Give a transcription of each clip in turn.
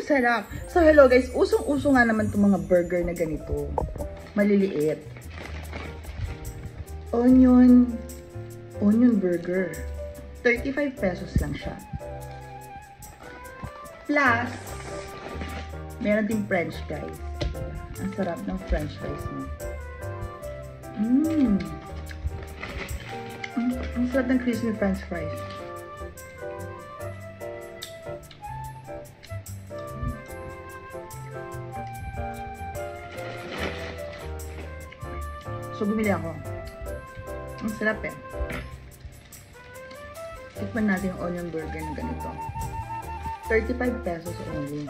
masarap. So, hello guys. Usong-uso nga naman itong mga burger na ganito. Maliliit. Onion burger. 35 pesos lang siya. Plus, meron din french fries. Ang sarap ng french fries mo. Ang sarap ng crispy french fries. So, bumili ako. Ang sarap eh. Tikman natin yung onion burger na ganito. 35 pesos only.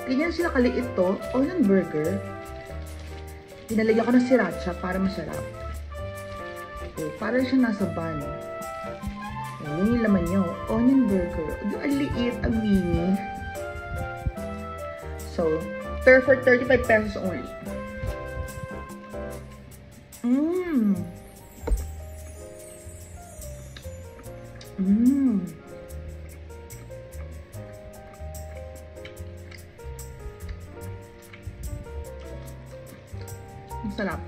Ganyan sila kaliit to. Onion burger. Pinalagyan ko ng sriracha para masarap. So, para siya nasa bun. Yun yung laman nyo. Onion burger. Ang liit, ang mini. So, for 35 pesos only. Ang sarap.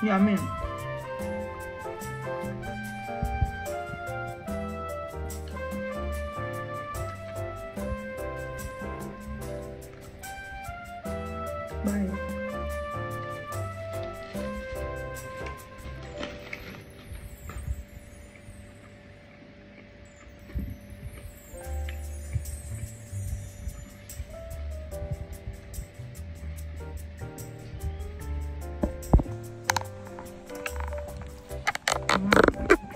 Yummy. Bye.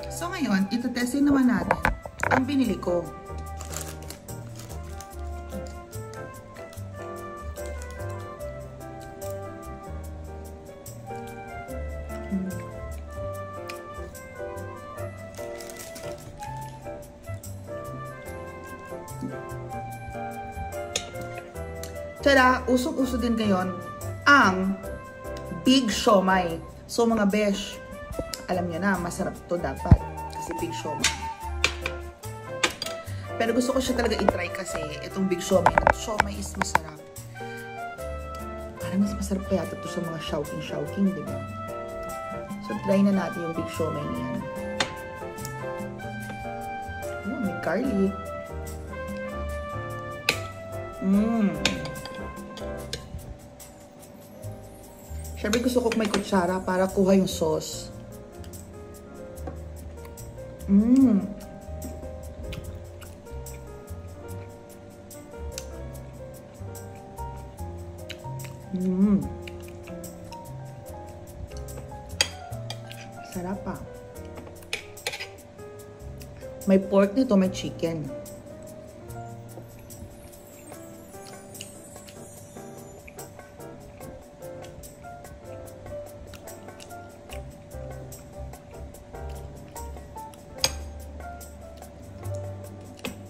So ngayon, itetestin naman natin ang binili ko. Tada, usong-uso din ngayon ang Big Siomai. So mga besh, alam niyo na, masarap to dapat. Kasi Big Siomai. Pero gusto ko siya talaga i-try kasi itong Big Siomai. Siomai is masarap. Parang mas masarap pa yata to sa mga Chowking, di ba? So try na natin yung Big Siomai niyan. Oh, may garlic. Siyempre gusto ko may kutsara para kuha yung sauce. Sarap pa. May pork nito, may chicken.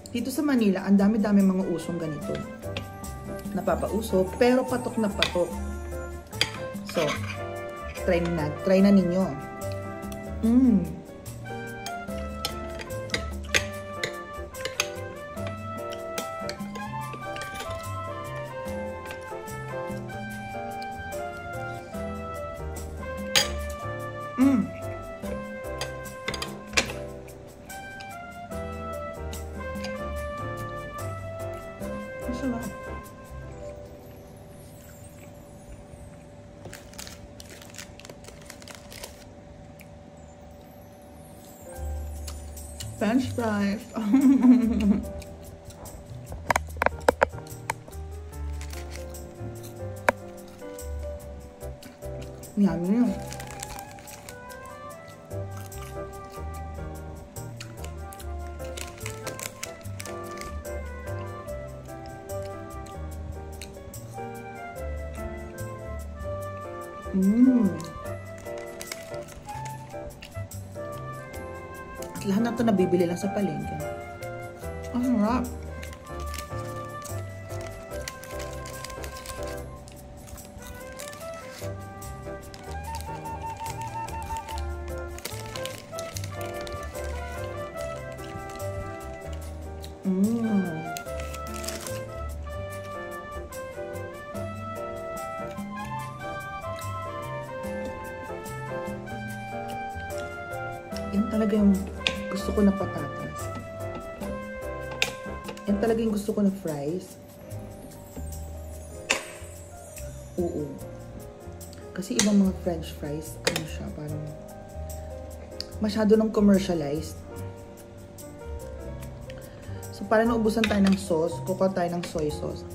Dito sa Manila, ang dami-dami mga usong ganito. Napapauso, pero patok na patok. So, try na ninyo. Masarap. French fries. Yummy. At lahat na ito nabibili lang sa palengke. Ang sarap. Yan talaga yung gusto ko na patatas. Yan talaga yung gusto ko na fries. Oo. Kasi ibang mga french fries, ano siya, parang masyado nang commercialized. So, para naubusan tayo ng sauce, kukuha tayo ng soy sauce.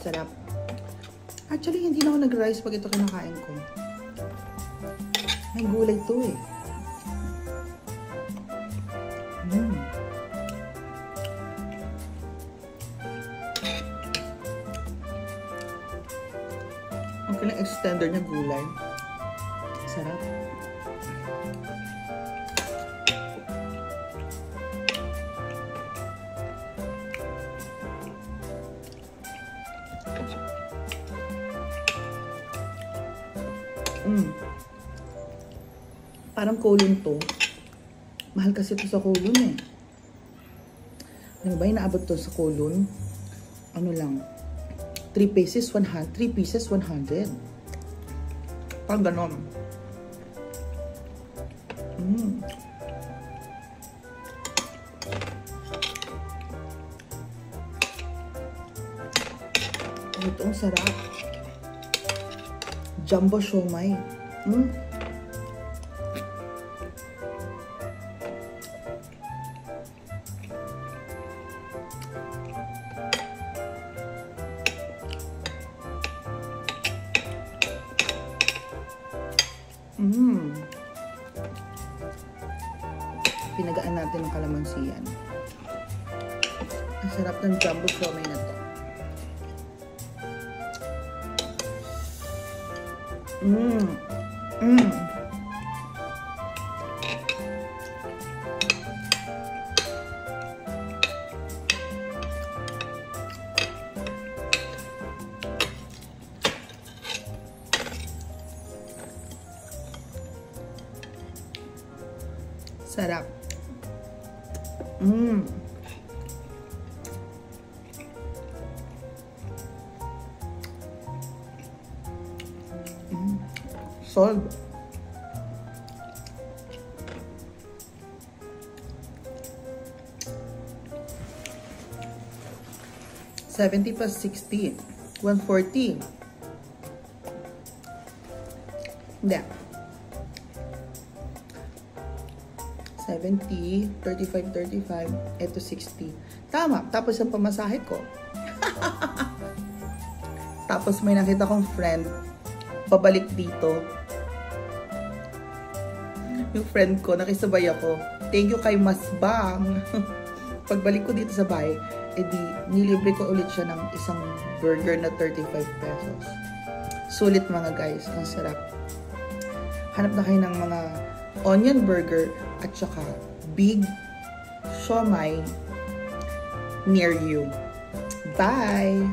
Sarap. Actually, hindi na ako nag-rice pag ito kinakain ko. May gulay to eh. Okay lang extender na gulay. Sarap. Parang kulon to. Mahal kasi ito sa kulon eh. Ano ba, inaabot to sa kulon? Ano lang? 3 pieces, 100. 3 pieces, 100. Parang ganon. Ito ang sarap. Jumbo siomai. Pinagaan natin ng kalamansi yan. Ang sarap ng jumbo siomai na to. Sarap. Solve. $70 plus $60. $140. Hindi. 70, 35, ito 60. Tama. Tapos ang pamasahe ko. Tapos may nakita kong friend, pabalik dito. Yung friend ko, nakisabay ako. Thank you kay Masbang. Pagbalik ko dito sa bahay, edi nilibre ko ulit siya ng isang burger na 35 pesos. Sulit mga guys. Ang sarap. Hanap na kayo ng mga onion burger at saka big siomai near you. Bye!